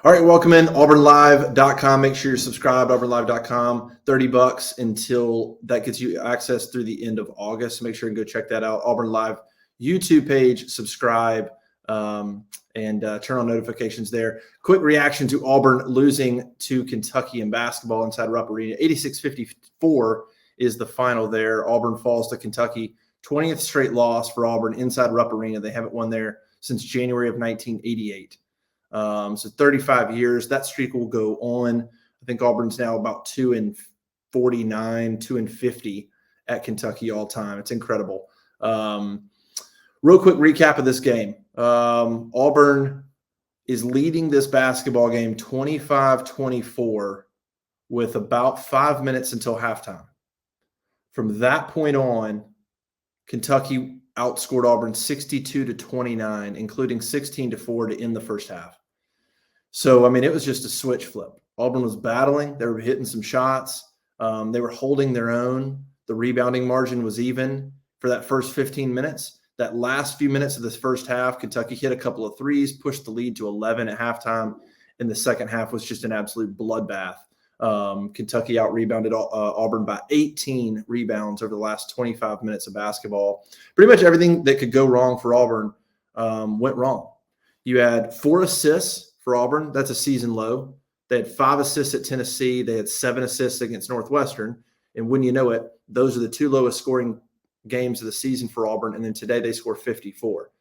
All right, welcome in AuburnLive.com. Make sure you're subscribed, AuburnLive.com. $30 until that gets you access through the end of August. So make sure you go check that out. Auburn Live YouTube page, subscribe, and turn on notifications there. Quick reaction to Auburn losing to Kentucky in basketball inside Rupp Arena. 86-54 is the final there. Auburn falls to Kentucky. 20th straight loss for Auburn inside Rupp Arena. They haven't won there since January of 1988. So 35 years. That streak will go on. I think Auburn's now about 2-49, 2-50 at Kentucky all time. It's incredible. Real quick recap of this game. Auburn is leading this basketball game 25-24 with about 5 minutes until halftime. From that point on, Kentucky outscored Auburn 62-29, including 16-4 to end the first half. So, I mean, it was just a switch flip. Auburn was battling. They were hitting some shots. They were holding their own. The rebounding margin was even for that first 15 minutes. That last few minutes of this first half, Kentucky hit a couple of threes, pushed the lead to 11 at halftime. And the second half was just an absolute bloodbath. Kentucky out-rebounded Auburn by 18 rebounds over the last 25 minutes of basketball. Pretty much everything that could go wrong for Auburn went wrong. You had 4 assists for Auburn. That's a season low. They had 5 assists at Tennessee. They had 7 assists against Northwestern. And when you know it, those are the 2 lowest scoring games of the season for Auburn. And then today they score 54.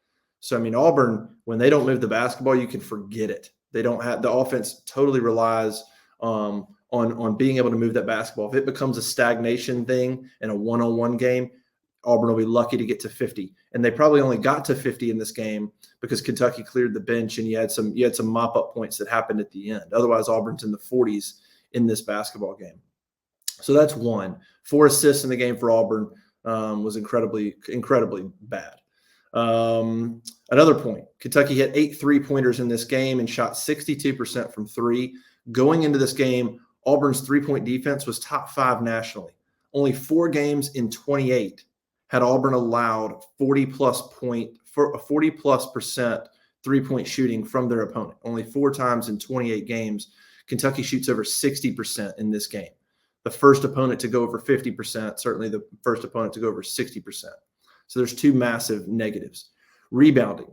So, I mean, Auburn, when they don't move the basketball, you can forget it. They don't have – the offense totally relies on being able to move that basketball. If it becomes a stagnation thing in a one-on-one game, Auburn will be lucky to get to 50. And they probably only got to 50 in this game because Kentucky cleared the bench and you had some mop-up points that happened at the end. Otherwise, Auburn's in the 40s in this basketball game. So that's one. 4 assists in the game for Auburn was incredibly bad. Another point, Kentucky hit 8 3-pointers in this game and shot 62% from 3. Going into this game, Auburn's three-point defense was top 5 nationally. Only 4 games in 28 had Auburn allowed 40+% three-point shooting from their opponent. Only 4 times in 28 games. Kentucky shoots over 60% in this game. The first opponent to go over 50%, certainly the first opponent to go over 60%. So there's 2 massive negatives. Rebounding.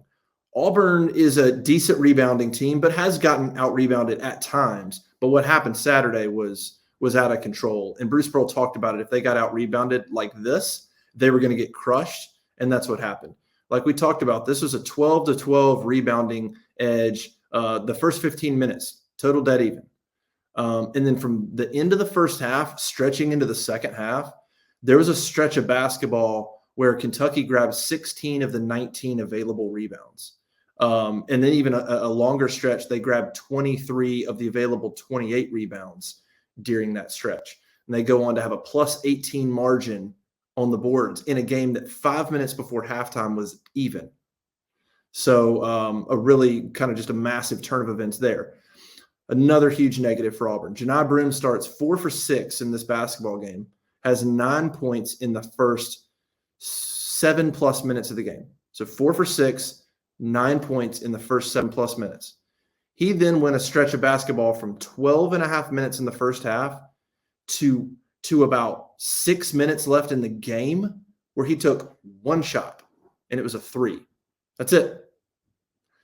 Auburn is a decent rebounding team, but has gotten out-rebounded at times. But what happened Saturday was out of control. And Bruce Pearl talked about it. If they got out-rebounded like this, they were going to get crushed, and that's what happened. Like we talked about, this was a 12-12 rebounding edge. The first 15 minutes, total dead even. And then from the end of the first half, stretching into the second half, there was a stretch of basketball where Kentucky grabbed 16 of the 19 available rebounds. And then even a longer stretch, they grabbed 23 of the available 28 rebounds during that stretch. And they go on to have a plus 18 margin on the boards in a game that 5 minutes before halftime was even. So a really kind of just a massive turn of events there. Another huge negative for Auburn. Janai Broome starts 4 for 6 in this basketball game, has 9 points in the first 7+ minutes of the game. So 4 for 6, 9 points in the first 7+ minutes. He then went a stretch of basketball from 12.5 minutes in the first half to about 6 minutes left in the game where he took 1 shot, and it was a 3. That's it.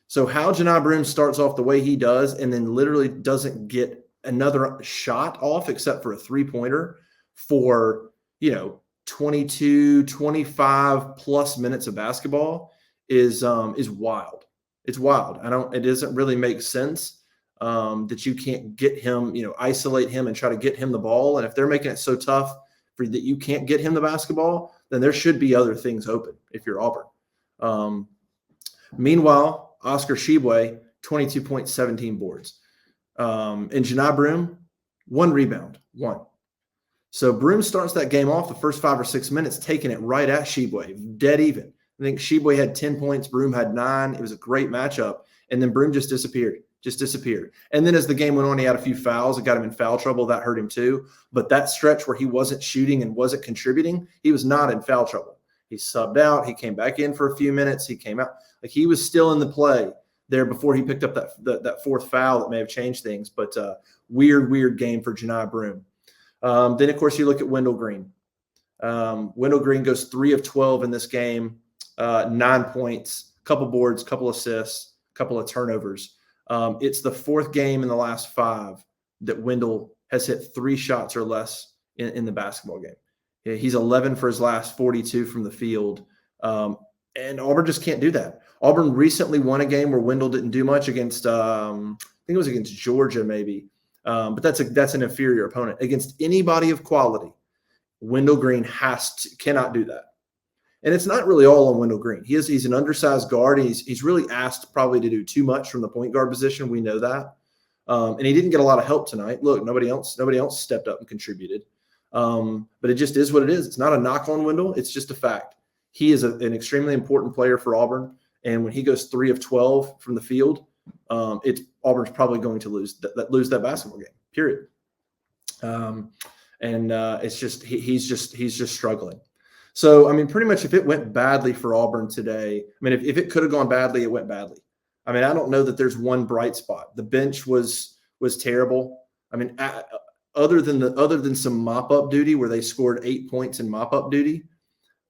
So how Janai Broome starts off the way he does and then literally doesn't get another shot off except for a 3-pointer for, 22, 25+ minutes of basketball is wild. It's wild. It doesn't really make sense that you can't get him, isolate him and try to get him the ball. And if they're making it so tough for that you can't get him the basketball, then there should be other things open if you're Auburn. Meanwhile, Oscar Tshiebwe, 22 points, 17 boards. And Janai Broome, 1 rebound, 1. So Broome starts that game off the first 5 or 6 minutes, taking it right at Tshiebwe, dead even. I think Tshiebwe had 10 points, Broome had 9. It was a great matchup. And then Broome just disappeared. And then as the game went on, he had a few fouls. It got him in foul trouble. That hurt him too. But that stretch where he wasn't shooting and wasn't contributing, he was not in foul trouble. He subbed out. He came back in for a few minutes. He came out. Like he was still in the play there before he picked up that fourth foul that may have changed things. But weird game for Janai Broome. Then, of course, you look at Wendell Green. Wendell Green goes 3 of 12 in this game, 9 points, couple boards, couple assists, couple of turnovers. It's the fourth game in the last 5 that Wendell has hit 3 shots or less in the basketball game. He's 11 for his last 42 from the field. And Auburn just can't do that. Auburn recently won a game where Wendell didn't do much against, I think it was against Georgia maybe. But that's an inferior opponent. Against anybody of quality, Wendell Green cannot do that. And it's not really all on Wendell Green. He's an undersized guard. And he's really asked probably to do too much from the point guard position. We know that. And he didn't get a lot of help tonight. Look, nobody else stepped up and contributed. But it just is what it is. It's not a knock on Wendell. It's just a fact. He is an extremely important player for Auburn. And when he goes 3 of 12 from the field, Auburn's probably going to lose that basketball game, period. It's just he's just struggling. So, I mean, pretty much if it went badly for Auburn today, I mean, if it could have gone badly, it went badly. I mean, I don't know that there's one bright spot. The bench was terrible. I mean, other than some mop-up duty where they scored 8 points in mop-up duty,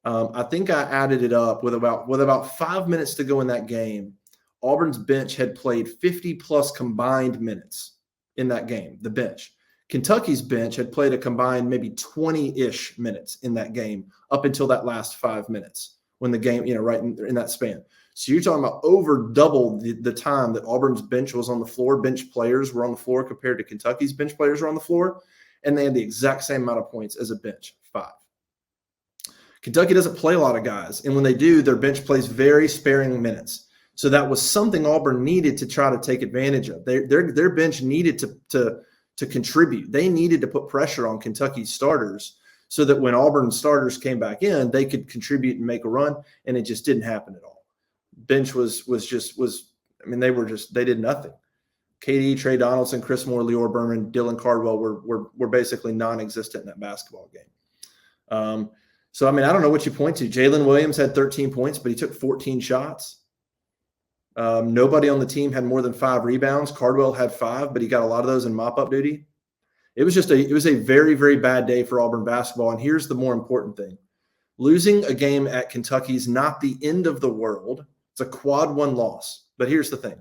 I think I added it up with about 5 minutes to go in that game. Auburn's bench had played 50-plus combined minutes in that game, the bench. Kentucky's bench had played a combined maybe 20-ish minutes in that game up until that last 5 minutes when the game, right in that span. So you're talking about over double the time that Auburn's bench was on the floor. Bench players were on the floor compared to Kentucky's bench players were on the floor, and they had the exact same amount of points as a bench, 5. Kentucky doesn't play a lot of guys, and when they do, their bench plays very sparing minutes. So that was something Auburn needed to try to take advantage of. Their bench needed to contribute. They needed to put pressure on Kentucky's starters so that when Auburn's starters came back in, they could contribute and make a run, and it just didn't happen at all. Bench was they did nothing. KD, Trey Donaldson, Chris Moore, Lior Berman, Dylan Cardwell were basically non-existent in that basketball game. So, I mean, I don't know what you point to. Jalen Williams had 13 points, but he took 14 shots. Nobody on the team had more than 5 rebounds. Cardwell had 5, but he got a lot of those in mop-up duty. It was a very, very bad day for Auburn basketball. And here's the more important thing. Losing a game at Kentucky is not the end of the world. It's a quad 1 loss. But here's the thing.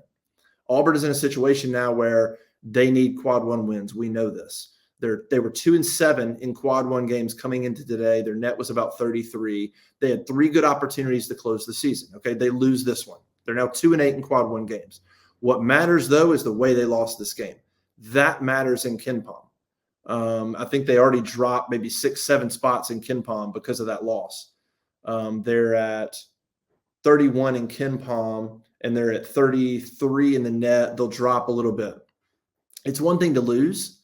Auburn is in a situation now where they need quad 1 wins. We know this. They were 2-7 in quad 1 games coming into today. Their net was about 33. They had 3 good opportunities to close the season. Okay, they lose this one. They're now 2-8 in quad 1 games. What matters, though, is the way they lost this game. That matters in KenPom. I think they already dropped maybe 6-7 spots in KenPom because of that loss. They're at 31 in KenPom, and they're at 33 in the net. They'll drop a little bit. It's one thing to lose.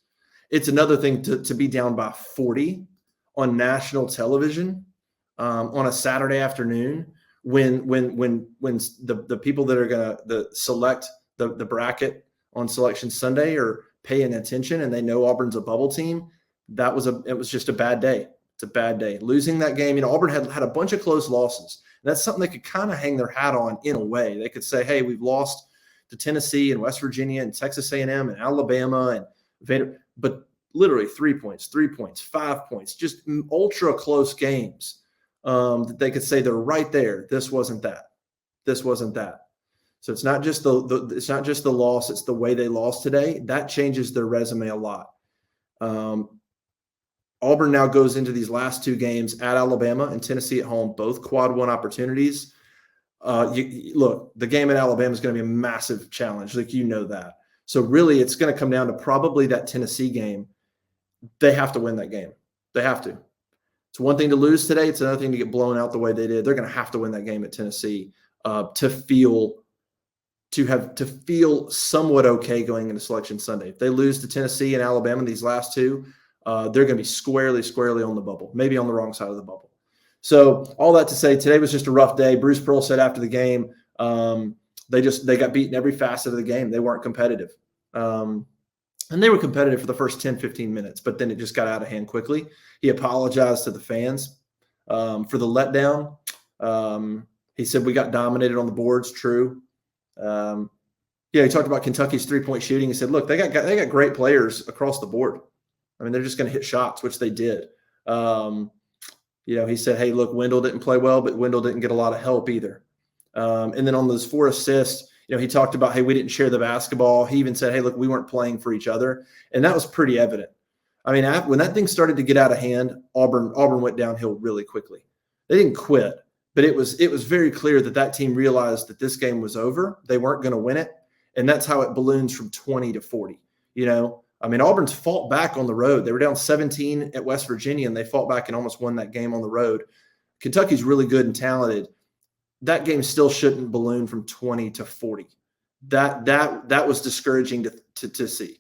It's another thing to be down by 40 on national television on a Saturday afternoon when the people that are going to select the bracket on Selection Sunday are paying attention and they know Auburn's a bubble team. It was just a bad day. It's a bad day. Losing that game, Auburn had a bunch of close losses. And that's something they could kind of hang their hat on in a way. They could say, hey, we've lost to Tennessee and West Virginia and Texas A&M and Alabama and Vader. But literally 3 points, 5 points, just ultra close games that they could say they're right there. This wasn't that. So it's not just the loss; it's the way they lost today. That changes their resume a lot. Auburn now goes into these last 2 games at Alabama and Tennessee at home, both quad 1 opportunities. Look, the game at Alabama is going to be a massive challenge, that. So really, it's going to come down to probably that Tennessee game. They have to win that game. They have to. It's one thing to lose today. It's another thing to get blown out the way they did. They're going to have to win that game at Tennessee to feel somewhat okay going into Selection Sunday. If they lose to Tennessee and Alabama these last 2, they're going to be squarely on the bubble, maybe on the wrong side of the bubble. So all that to say, today was just a rough day. Bruce Pearl said after the game, they got beaten every facet of the game. They weren't competitive. And they were competitive for the first 10, 15 minutes, but then it just got out of hand quickly. He apologized to the fans for the letdown. He said we got dominated on the boards. True. Yeah, he talked about Kentucky's 3-point shooting. He said, look, they got great players across the board. I mean, they're just going to hit shots, which they did. He said, hey, look, Wendell didn't play well, but Wendell didn't get a lot of help either. And then on those 4 assists, he talked about, hey, we didn't share the basketball. He even said, hey, look, we weren't playing for each other. And that was pretty evident. I mean, when that thing started to get out of hand, Auburn went downhill really quickly. They didn't quit, but it was very clear that team realized that this game was over. They weren't going to win it. And that's how it balloons from 20 to 40. I mean, Auburn's fought back on the road. They were down 17 at West Virginia, and they fought back and almost won that game on the road. Kentucky's really good and talented. That game still shouldn't balloon from 20 to 40. That was discouraging to see.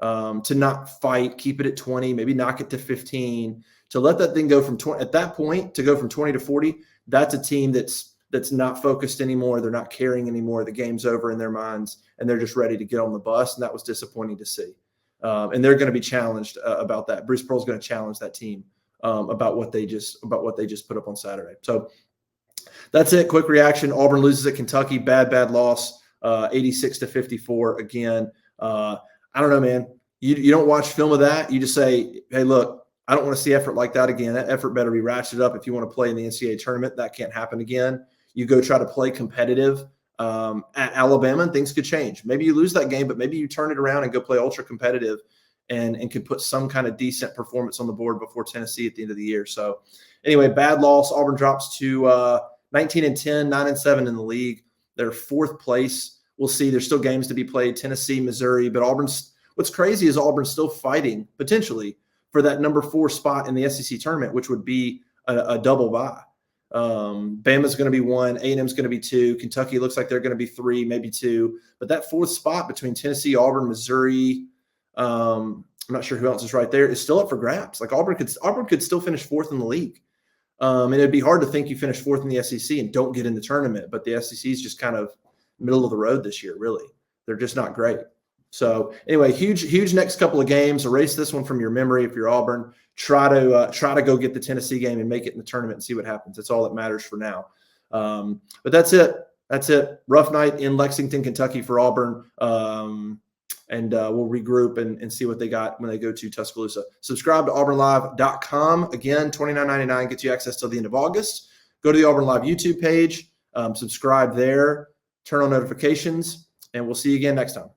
To not fight, keep it at 20, maybe knock it to 15. To let that thing go from 20 at that point, to go from 20 to 40, that's a team that's not focused anymore. They're not caring anymore. The game's over in their minds, and they're just ready to get on the bus. And that was disappointing to see. And they're going to be challenged about that. Bruce Pearl's going to challenge that team about what they just put up on Saturday. So that's it. Quick reaction. Auburn loses at Kentucky. Bad loss. 86-54 again. I don't know, man. You don't watch film of that. You just say, hey, look, I don't want to see effort like that again. That effort better be ratcheted up if you want to play in the NCAA tournament. That can't happen again. You go try to play competitive at Alabama, and things could change. Maybe you lose that game, but maybe you turn it around and go play ultra competitive and can put some kind of decent performance on the board before Tennessee at the end of the year. So anyway, bad loss. Auburn drops to 19-10, 9-7 in the league. They're 4th place. We'll see. There's still games to be played, Tennessee, Missouri, but what's crazy is Auburn's still fighting potentially for that number 4 spot in the SEC tournament, which would be a double bye. Bama's going to be 1, A&M's going to be 2, Kentucky looks like they're going to be 3, maybe 2, but that 4th spot between Tennessee, Auburn, Missouri, I'm not sure who else is right there, is still up for grabs. Like Auburn could still finish 4th in the league. And it'd be hard to think you finish 4th in the SEC and don't get in the tournament, but the SEC is just kind of middle of the road this year, really. They're just not great. So anyway, huge next couple of games. Erase this one from your memory if you're Auburn. Try to go get the Tennessee game and make it in the tournament and see what happens. That's all that matters for now. But that's it. Rough night in Lexington, Kentucky for Auburn. And we'll regroup and see what they got when they go to Tuscaloosa. Subscribe to AuburnLive.com. Again, $29.99 gets you access till the end of August. Go to the Auburn Live YouTube page. Subscribe there. Turn on notifications. And we'll see you again next time.